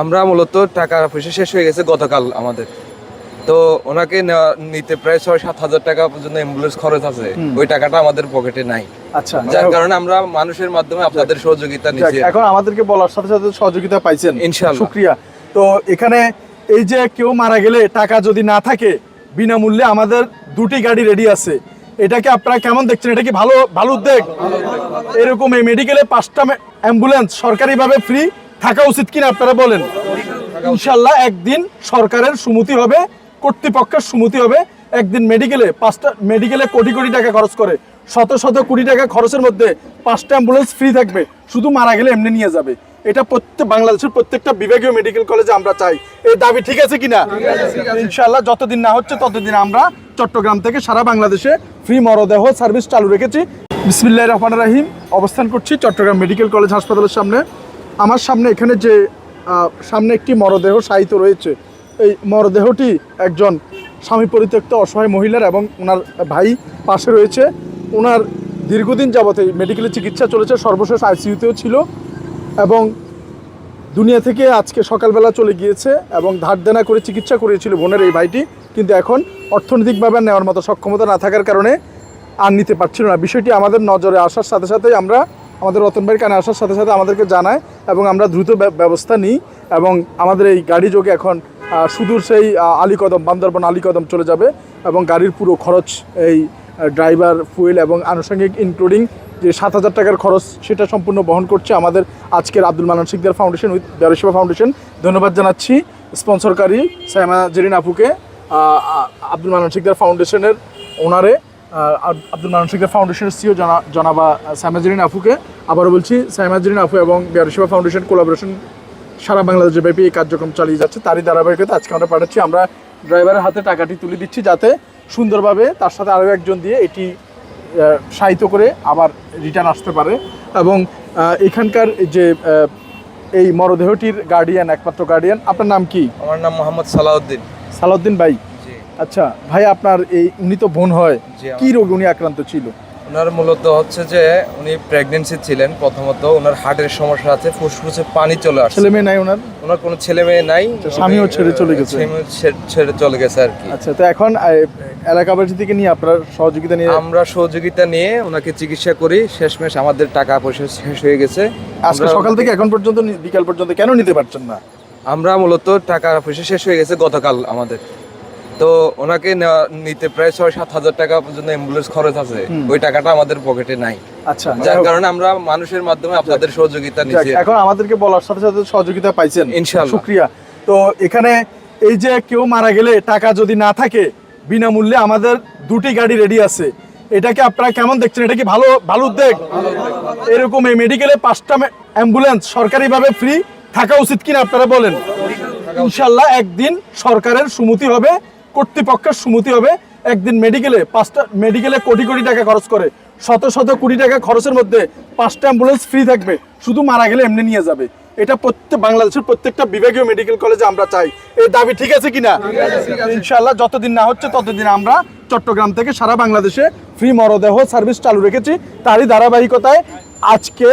আমরা মূলত টাকা পয়সা শেষ হয়ে গেছে গতকাল আমাদের, তো ওনাকে নিতে প্রায় ৬-৭ হাজার টাকা পর্যন্ত অ্যাম্বুলেন্স খরচ আছে, ওই টাকাটা আমাদের পকেটে নাই। আচ্ছা, যার কারণে আমরা মানুষের মাধ্যমে আপনাদের সহযোগিতা নিচ্ছি। এখন আমাদেরকে বলার সাথে সাথে সহযোগিতা পাইছেন, ইনশাআল্লাহ, শুকরিয়া। তো এখানে এই যে কেউ মারা গেলে টাকা যদি না থাকে, বিনামূল্যে আমাদের 2টি গাড়ি রেডি আছে, এটাকে আপনারা কেমন দেখছেন? এটা কি ভালো ভালো উদ্যোগ? এরকম এই মেডিকেলে 5টা অ্যাম্বুলেন্স সরকারিভাবে ফ্রি থাকা উচিত কিনা আপনারা বলেন? ইনশাল্লাহ একদিন সরকারের সুমতি হবে, কর্তৃপক্ষের সুমতি হবে, একদিন মেডিকেলে 5টা মেডিকেলে কোটি কোটি টাকা খরচ করে, শত শত কোটি টাকা খরচের মধ্যে 5টা অ্যাম্বুলেন্স ফ্রি থাকবে, শুধু মারা গেলে এমনি নিয়ে যাবে। এটা বাংলাদেশের প্রত্যেকটা বিভাগীয় মেডিকেল কলেজে আমরা চাই। এই দাবি ঠিক আছে কিনা? ইনশাআল্লাহ যতদিন না হচ্ছে ততদিন আমরা চট্টগ্রাম থেকে সারা বাংলাদেশে ফ্রি মরদেহ সার্ভিস চালু রেখেছি। বিসমিল্লাহির রহমানির রহিম। অবস্থান করছি চট্টগ্রাম মেডিকেল কলেজ হাসপাতালের সামনে। আমার সামনে এখানে যে সামনে একটি মরদেহ শায়িত রয়েছে, এই মরদেহটি একজন স্বামী পরিত্যক্ত অসহায় মহিলার, এবং ওনার ভাই পাশে রয়েছে। ওনার দীর্ঘদিন যাবত এই মেডিকেলে চিকিৎসা চলেছে, সর্বশেষ আইসিইউতেও ছিল, এবং দুনিয়া থেকে আজকে সকালবেলা চলে গিয়েছে, এবং ধার দেনা করে চিকিৎসা করিয়েছিল বোনের এই ভাইটি, কিন্তু এখন অর্থনৈতিকভাবে নেওয়ার মতো সক্ষমতা না থাকার কারণে আর নিতে পারছিল না। বিষয়টি আমাদের নজরে আসার সাথে সাথেই আমরা আমাদের রতন ভাইয়ের কানে আসার সাথে সাথে আমাদেরকে জানায়, এবং আমরা দ্রুত ব্যবস্থা নিই, এবং আমাদের এই গাড়ি যোগে এখন সুদূর সেই আলীকদম, বান্দরবান আলীকদম চলে যাবে, এবং গাড়ির পুরো খরচ, এই ড্রাইভার, ফুয়েল এবং আনুষঙ্গিক ইনক্লুডিং যে 7,000 টাকার খরচ, সেটা সম্পূর্ণ বহন করছে আমাদের আজকের আব্দুল মান্নান শিকদার ফাউন্ডেশন উইথ বেরোসেবা ফাউন্ডেশন। ধন্যবাদ জানাচ্ছি স্পন্সরকারী সাইমা জেরিন আপুকে, আব্দুল মান্নান শিকদার ফাউন্ডেশনের ওনারে, আব্দুল মান্নান শিকদার ফাউন্ডেশনের সিও জনাবা সাইমা জেরিন আপুকে। আবারও বলছি, সাইমা জেরিন আপু এবং বেরোসেবা ফাউন্ডেশন কোলাবোরেশন সারা বাংলাদেশে ব্যাপী এই কার্যক্রম চালিয়ে যাচ্ছে। তারই ধারাবাহিকতা আজকে আমরা পাঠাচ্ছি, আমরা ড্রাইভারের হাতে টাকাটি তুলে দিচ্ছি, যাতে সুন্দরভাবে তার সাথে আরও একজন দিয়ে এটি সাহিত্য করে আবার রিটার্ন আসতে পারে। এবং এখানকার যে এই মরদেহটির গার্ডিয়ান, একমাত্র গার্ডিয়ান, আপনার নাম কি? আমার নাম মোহাম্মদ সালাউদ্দিন। সালাউদ্দিন ভাই, আচ্ছা ভাই, আপনার এই উনি তো বোন হয়, কি রোগ উনি আক্রান্ত ছিল? ওনার মূলত হচ্ছে যে উনি প্রেগনেন্সি ছিলেন, প্রথমত ওনার হার্টের সমস্যা আছে, ফুসফুসে পানি চলে আসছে। ছেলে মেয়ে নাই ওনার? ওনার কোনো ছেলে মেয়ে নাই, স্বামীও ছেড়ে চলে গেছে। ছেড়ে চলে গেছে আর কি। আচ্ছা, তো এখন এলাকাবাসী থেকে নিয়ে আপনার সহযোগিতা নিয়ে আমরা সহযোগিতা নিয়ে ওনাকে চিকিৎসা করি। শেষমেশ আমাদের টাকা পয়সা শেষ হয়ে গেছে। আজকে সকাল থেকে এখন পর্যন্ত, বিকাল পর্যন্ত কেন নিতে পারছেন না? আমরা মূলত টাকা পয়সা শেষ হয়ে গেছে গতকাল আমাদের, তো ওনাকে নিতে প্রায় 6-7 হাজার টাকা পর্যন্ত অ্যাম্বুলেন্স খরচ আছে, ওই টাকাটা আমাদের পকেটে নাই। আচ্ছা, যার কারণে আমরা মানুষের মাধ্যমে আপনাদের সহযোগিতা নিচ্ছি। এখন আমাদেরকে বলার সাথে সাথে সহযোগিতা পাইছেন, ইনশাআল্লাহ, শুকরিয়া। তো এখানে এই যে কেউ মারা গেলে টাকা যদি না থাকে, বিনামূল্যে আমাদের 2টি গাড়ি রেডি আছে, এটাকে আপনারা কেমন দেখছেন? এটা কি ভালো ভালো উদ্যোগ? এরকম এই মেডিকেলে 5টা অ্যাম্বুলেন্স সরকারিভাবে ফ্রি থাকা উচিত কিনা আপনারা বলেন? ইনশাল্লাহ একদিন সরকারের সুমতি হবে, কর্তৃপক্ষের সুমতি হবে, একদিন মেডিকেলে কোটি কোটি টাকা খরচ করে, শত শত কোটি টাকা খরচের মধ্যে 5টা অ্যাম্বুলেন্স ফ্রি থাকবে, শুধু মারা গেলে এমনি নিয়ে যাবে। এটা বাংলাদেশের প্রত্যেকটা বিভাগীয় মেডিকেল কলেজে আমরা চাই। এই দাবি ঠিক আছে কিনা? ইনশাআল্লাহ যতদিন না হচ্ছে ততদিন আমরা চট্টগ্রাম থেকে সারা বাংলাদেশে ফ্রি মরদেহ সার্ভিস চালু রেখেছি। তারই ধারাবাহিকতায় আজকে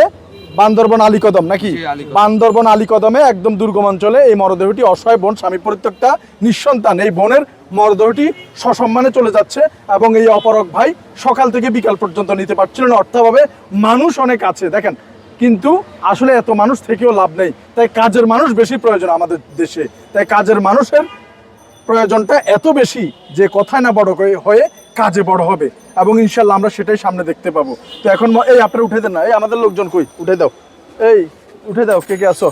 বান্দরবান আলীকদম, নাকি বান্দরবান আলীকদমে একদম দুর্গম অঞ্চলে এই মরদেহটি, অসহায় বোন, স্বামী পরিত্যক্তা, নিঃসন্তান এই বোনের মরদেহটি সসম্মানে চলে যাচ্ছে, এবং এই অপরক ভাই সকাল থেকে বিকাল পর্যন্ত নিতে পারছিল না। অর্থাভাবে মানুষ অনেক আছে দেখেন, কিন্তু আসলে এত মানুষ থেকেও লাভ নেই, তাই কাজের মানুষ বেশি প্রয়োজন আমাদের দেশে। তাই কাজের মানুষের প্রয়োজনটা এত বেশি যে কথায় না বড় হয়ে কাজে বড় হবে, এবং ইনশাল্লাহ আমরা সেটাই সামনে দেখতে পাবো। তো এখন এই আপনারা উঠে দেন না, এই আমাদের লোকজন কই, উঠে দাও, এই উঠে দাও, কে কে আসো।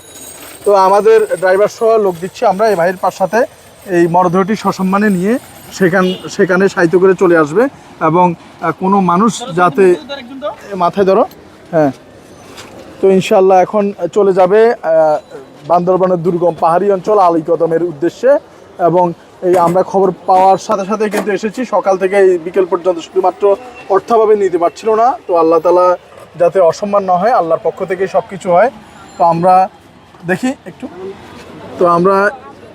তো আমাদের ড্রাইভার সহ লোক দিচ্ছি আমরা এই ভাইয়ের সাথে, এই মরদেহটি সসম্মানে নিয়ে সেখানে সাহিত্য করে চলে আসবে, এবং কোনো মানুষ যাতে মাথায় ধরো, হ্যাঁ। তো ইনশাল্লাহ এখন চলে যাবে বান্দরবানের দুর্গম পাহাড়ি অঞ্চল আলীকদমের উদ্দেশ্যে, এবং এই আমরা খবর পাওয়ার সাথে সাথে কিন্তু এসেছি, সকাল থেকে এই বিকেল পর্যন্ত শুধুমাত্র অর্থাভাবে নিতে পারছিল না। তো আল্লাহ তাআলা যাতে অসম্মান না হয়, আল্লাহর পক্ষ থেকে সব কিছু হয়। তো আমরা দেখি একটু, তো আমরা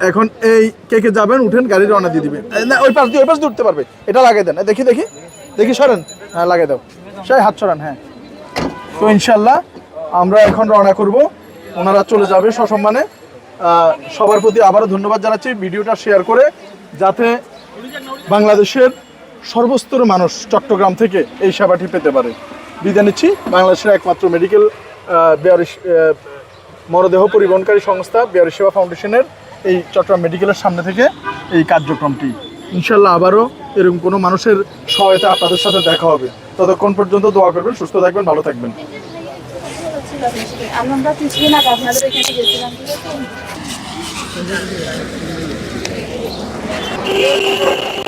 এখন এই কে যাবেন, উঠেন, গাড়ি রওনা দিয়ে দিবে। না, ওই পাশ দিয়ে উঠতে পারবে, এটা লাগিয়ে দেন, দেখি সরেন, হ্যাঁ লাগিয়ে দাও, সেই হাত সরান, হ্যাঁ। তো ইনশাল্লাহ আমরা এখন রওনা করব, ওনারা চলে যাবে সসম্মানে। সবার প্রতি আবারও ধন্যবাদ জানাচ্ছি ভিডিওটা শেয়ার করে, যাতে বাংলাদেশের সর্বস্তরের মানুষ চট্টগ্রাম থেকে এই সেবাটি পেতে পারে। বিদায় নিচ্ছি। বাংলাদেশের একমাত্র মেডিকেল মরদেহ পরিবহনকারী সংস্থা বেয়ারি সেবা ফাউন্ডেশনের এই চট্টগ্রাম মেডিকেলের সামনে থেকে এই কার্যক্রমটি। ইনশাল্লাহ আবারও এরকম কোনো মানুষের সহায়তা আপনাদের সাথে দেখা হবে। ততক্ষণ পর্যন্ত দোয়া করবেন, সুস্থ থাকবেন, ভালো থাকবেন। আমরা কিছুদিন আগে আপনাদের এখানে গেছিলাম, ঠিক আছে?